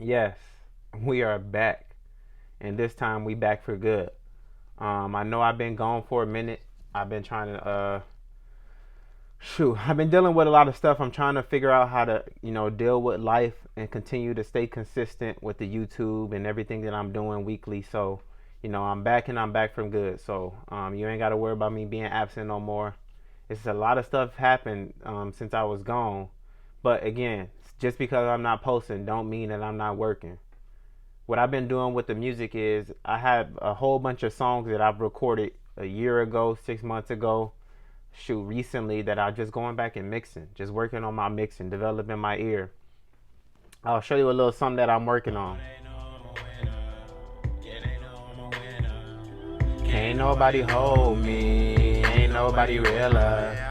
Yes, we are back, and this time we back for good. I know I've been gone for a minute. I've been trying to I've been dealing with a lot of stuff. I'm trying to figure out how to, deal with life and continue to stay consistent with the YouTube and everything that I'm doing weekly. So, I'm back and I'm back from good. So, you ain't got to worry about me being absent no more. It's a lot of stuff happened since I was gone. But again, just because I'm not posting don't mean that I'm not working. What I've been doing with the music is I have a whole bunch of songs that I've recorded a year ago, 6 months ago, recently, that I'm just going back and mixing, just working on my mixing, developing my ear. I'll show you a little something that I'm working on. Can't nobody hold me, ain't nobody realer.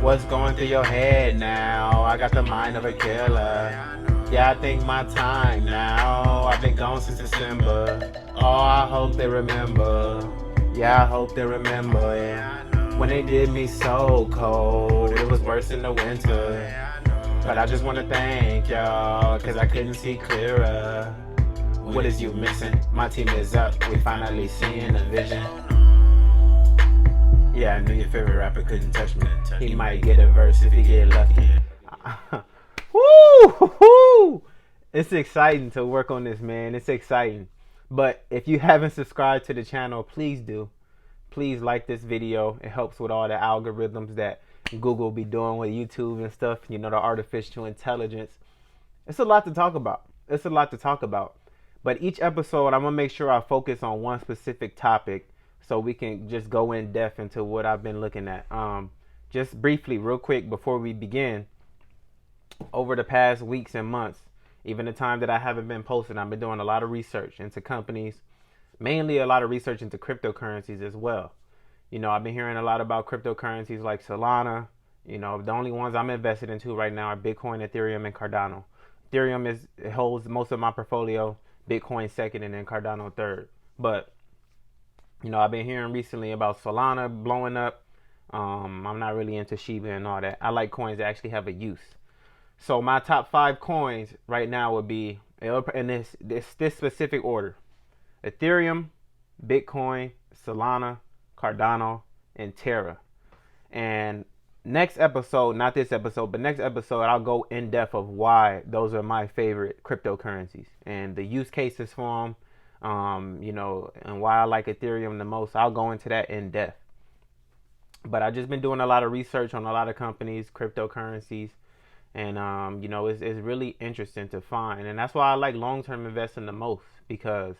What's going through your head now? I got the mind of a killer. Yeah, I think my time now. I've been gone since December. Oh, I hope they remember. Yeah, I hope they remember. Yeah. When they did me so cold, it was worse in the winter. But I just want to thank y'all, cause I couldn't see clearer. What is you missing? My team is up, we finally seeing a vision. Yeah, I knew your favorite rapper couldn't touch me. He might get a verse if he get lucky. Woo! It's exciting to work on this, man. It's exciting. But if you haven't subscribed to the channel, please do. Please like this video. It helps with all the algorithms that Google be doing with YouTube and stuff. The artificial intelligence. It's a lot to talk about. It's a lot to talk about. But each episode, I'm going to make sure I focus on one specific topic so we can just go in depth into what I've been looking at. Just briefly, real quick, before we begin, over the past weeks and months, even the time that I haven't been posting, I've been doing a lot of research into companies, mainly a lot of research into cryptocurrencies as well. I've been hearing a lot about cryptocurrencies like Solana. The only ones I'm invested into right now are Bitcoin, Ethereum, and Cardano. Ethereum it holds most of my portfolio, Bitcoin second, and then Cardano third. But I've been hearing recently about Solana blowing up. I'm not really into Shiba and all that. I like coins that actually have a use. So my top 5 coins right now would be in this specific order: Ethereum, Bitcoin, Solana, Cardano, and Terra. And next episode, not this episode, but next episode, I'll go in depth of why those are my favorite cryptocurrencies and the use cases for them. And why I like Ethereum the most. I'll go into that in depth. But I've just been doing a lot of research on a lot of companies, cryptocurrencies, and it's really interesting to find. And that's why I like long-term investing the most, because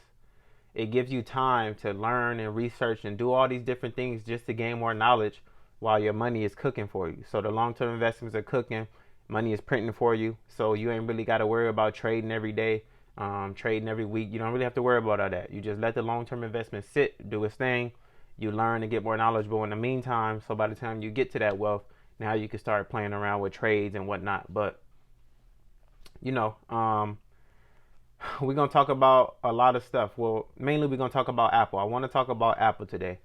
it gives you time to learn and research and do all these different things just to gain more knowledge while your money is cooking for you. So the long-term investments are cooking, money is printing for you, so you ain't really got to worry about trading every day, trading every week. You don't really have to worry about all that. You just let the long-term investment sit, do its thing. You learn and get more knowledgeable in the meantime. So by the time you get to that wealth, now you can start playing around with trades and whatnot. But we're going to talk about a lot of stuff. Well, mainly we're going to talk about Apple. I want to talk about Apple today.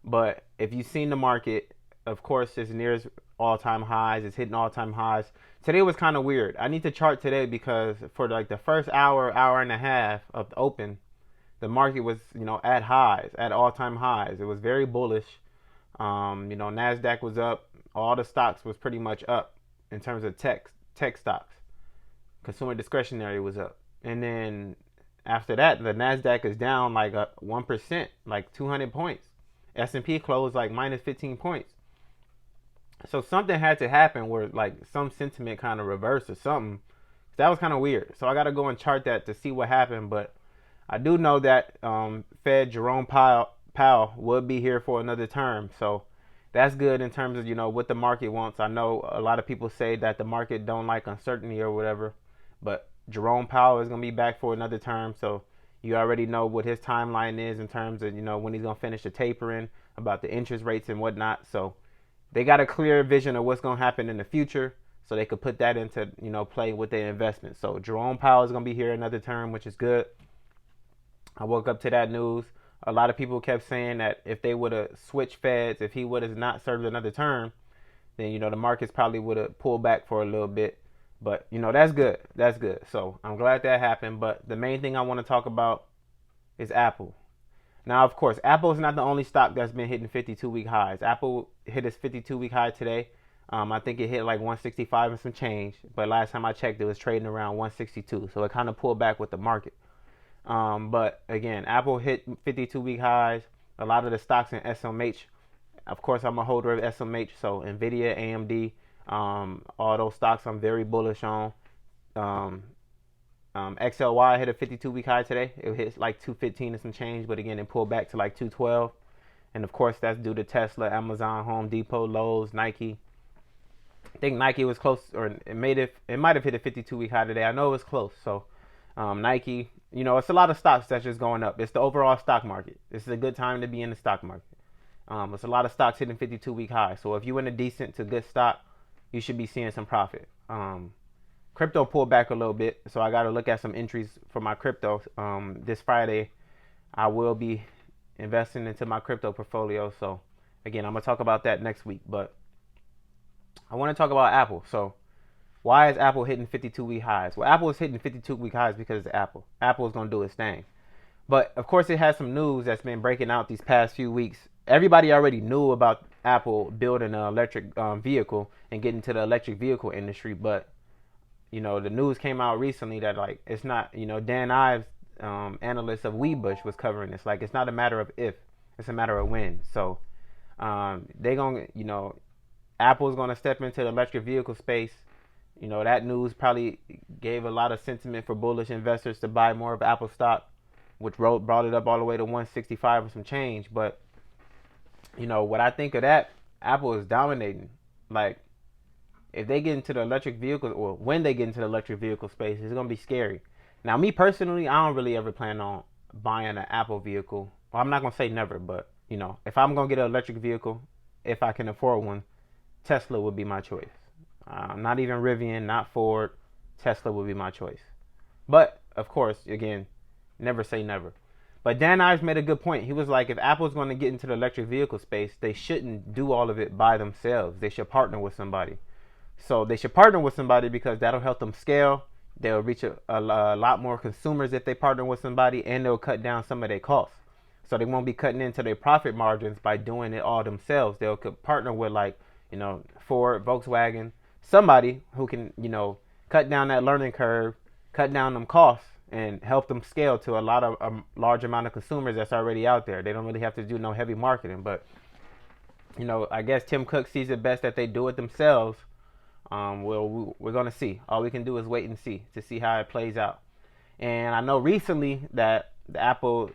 But if you've seen the market, of course, it's near all-time highs. It's hitting all-time highs. Today was kind of weird. I need to chart today because for like the first hour, hour and a half of the open, the market was, at highs, at all-time highs. It was very bullish. NASDAQ was up. All the stocks was pretty much up in terms of tech stocks. Consumer discretionary was up. And then after that, the NASDAQ is down like 1%, like 200 points. S&P closed like minus 15 points. So something had to happen where like some sentiment kind of reversed or something. That was kind of weird. So I got to go and chart that to see what happened. But I do know that Fed Jerome Powell would be here for another term. So that's good in terms of, what the market wants. I know a lot of people say that the market don't like uncertainty or whatever. But Jerome Powell is going to be back for another term. So you already know what his timeline is in terms of, when he's going to finish the tapering, about the interest rates and whatnot. So they got a clear vision of what's going to happen in the future, so they could put that into, play with their investment. So Jerome Powell is going to be here another term, which is good. I woke up to that news. A lot of people kept saying that if they would have switched feds, if he would have not served another term, then, the markets probably would have pulled back for a little bit. But that's good. That's good. So I'm glad that happened. But the main thing I want to talk about is Apple. Now, of course, Apple is not the only stock that's been hitting 52-week highs. Apple hit its 52-week high today. I think it hit like 165 and some change. But last time I checked, it was trading around 162. So it kind of pulled back with the market. But again, Apple hit 52-week highs. A lot of the stocks in SMH. Of course, I'm a holder of SMH. So Nvidia, AMD, all those stocks I'm very bullish on. XLY hit a 52-week high today. It hit like 215 and some change, but again, it pulled back to like 212. And of course, that's due to Tesla, Amazon, Home Depot, Lowe's, Nike. I think Nike was close, or it might have hit a 52-week high today. I know it was close. So Nike, it's a lot of stocks that's just going up. It's the overall stock market. This is a good time to be in the stock market. It's a lot of stocks hitting 52-week highs. So if you're in a decent to good stock, you should be seeing some profit. Crypto pulled back a little bit, so I got to look at some entries for my crypto. This Friday, I will be investing into my crypto portfolio. So again, I'm gonna talk about that next week. But I want to talk about Apple. So why is Apple hitting 52-week highs? Well, Apple is hitting 52-week highs because it's Apple. Apple is gonna do its thing. But of course, it has some news that's been breaking out these past few weeks. Everybody already knew about Apple building an electric vehicle and getting to the electric vehicle industry, but the news came out recently that like it's not, Dan Ives, analyst of Webush, was covering this. Like it's not a matter of if, it's a matter of when. So they gonna, Apple's gonna step into the electric vehicle space. That news probably gave a lot of sentiment for bullish investors to buy more of Apple stock, which brought it up all the way to 165 and some change. But what I think of that, Apple is dominating. Like, if they get into the electric vehicle, or when they get into the electric vehicle space, it's gonna be scary. Now, me personally, I don't really ever plan on buying an Apple vehicle. Well, I'm not gonna say never, but if I'm gonna get an electric vehicle, if I can afford one, Tesla would be my choice. Not even Rivian, not Ford. Tesla would be my choice. But of course, again, never say never. But Dan Ives made a good point. He was like, if Apple's going to get into the electric vehicle space, they shouldn't do all of it by themselves. They should partner with somebody. So they should partner with somebody because that'll help them scale. They'll reach a lot more consumers if they partner with somebody, and they'll cut down some of their costs. So they won't be cutting into their profit margins by doing it all themselves. They'll partner with Ford, Volkswagen, somebody who can, cut down that learning curve, cut down them costs, and help them scale to a large amount of consumers that's already out there. They don't really have to do no heavy marketing. But, I guess Tim Cook sees it best that they do it themselves. Well, we're going to see. All we can do is wait and see to see how it plays out. And I know recently that the Apple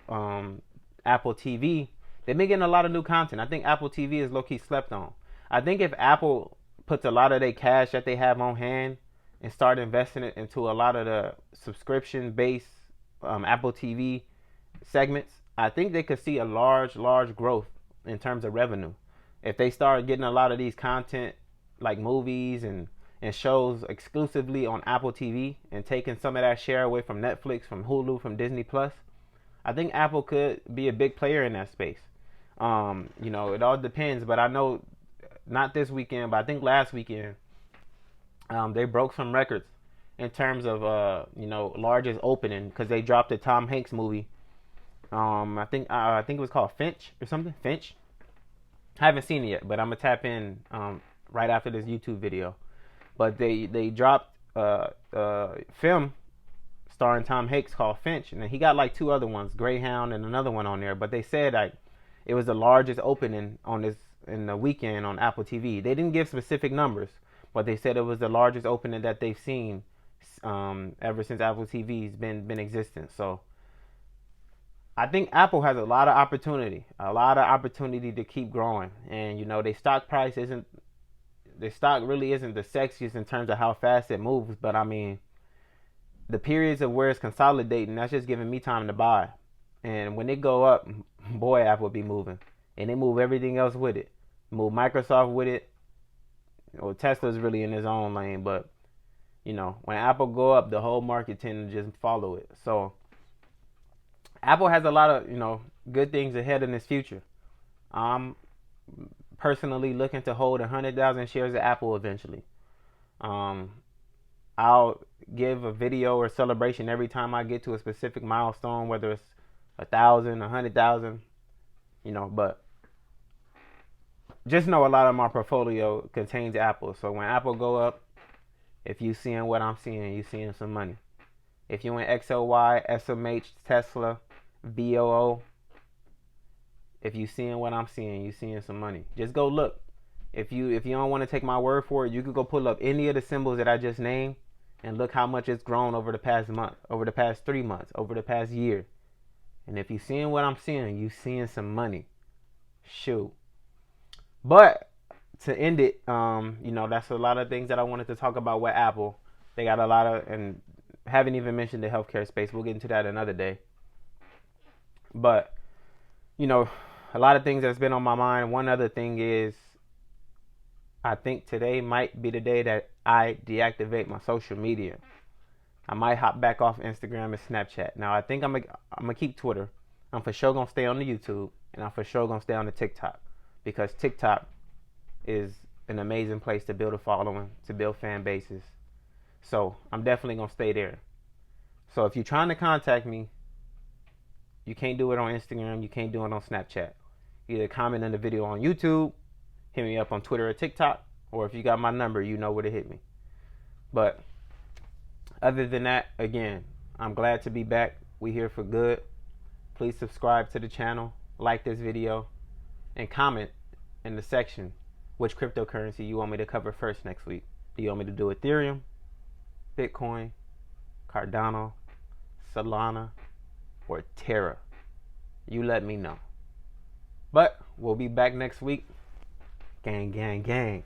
TV, they've been getting a lot of new content. I think Apple TV is low-key slept on. I think if Apple puts a lot of their cash that they have on hand and start investing it into a lot of the subscription-based Apple TV segments, I think they could see a large growth in terms of revenue. If they start getting a lot of these content, like movies and shows exclusively on Apple TV and taking some of that share away from Netflix, from Hulu, from Disney Plus, I think Apple could be a big player in that space. It all depends, but I know not this weekend, but I think last weekend, they broke some records in terms of largest opening because they dropped a Tom Hanks movie. I think it was called Finch or something. Finch. I haven't seen it yet, but I'm gonna tap in right after this YouTube video. But they dropped a film starring Tom Hanks called Finch, and then he got like two other ones, Greyhound and another one on there. But they said like it was the largest opening in the weekend on Apple TV. They didn't give specific numbers, but they said it was the largest opening that they've seen ever since Apple TV's been existent. So I think Apple has a lot of opportunity to keep growing. And their stock price isn't, the stock really isn't the sexiest in terms of how fast it moves. But I mean, the periods of where it's consolidating, that's just giving me time to buy. And when it go up, boy, Apple be moving, and they move everything else with it. Move Microsoft with it. Well, Tesla's really in his own lane, but when Apple go up, the whole market tend to just follow it. So Apple has a lot of good things ahead in its future. I'm personally looking to hold 100,000 shares of Apple eventually. I'll give a video or celebration every time I get to a specific milestone, whether it's 1,000, 100,000, but just know a lot of my portfolio contains Apple. So when Apple go up, if you seeing what I'm seeing, you seeing some money. If you in XLY, SMH, Tesla, VOO, if you seeing what I'm seeing, you seeing some money. Just go look. If you don't want to take my word for it, you could go pull up any of the symbols that I just named and look how much it's grown over the past month, over the past 3 months, over the past year. And if you seeing what I'm seeing, you seeing some money. Shoot. But to end it, that's a lot of things that I wanted to talk about with Apple. They got a lot of, and haven't even mentioned the healthcare space. We'll get into that another day. But, a lot of things that's been on my mind. One other thing is, I think today might be the day that I deactivate my social media. I might hop back off Instagram and Snapchat. Now, I think I'm gonna keep Twitter. I'm for sure gonna stay on the YouTube, and I'm for sure gonna stay on the TikTok, because TikTok is an amazing place to build a following, to build fan bases. So I'm definitely gonna stay there. So if you're trying to contact me, you can't do it on Instagram, you can't do it on Snapchat. Either comment in the video on YouTube, hit me up on Twitter or TikTok, or if you got my number, you know where to hit me. But other than that, again, I'm glad to be back. We here for good. Please subscribe to the channel, like this video, and comment in the section which cryptocurrency you want me to cover first next week. Do you want me to do Ethereum, Bitcoin, Cardano, Solana, or Terra? You let me know. But we'll be back next week. Gang, gang, gang.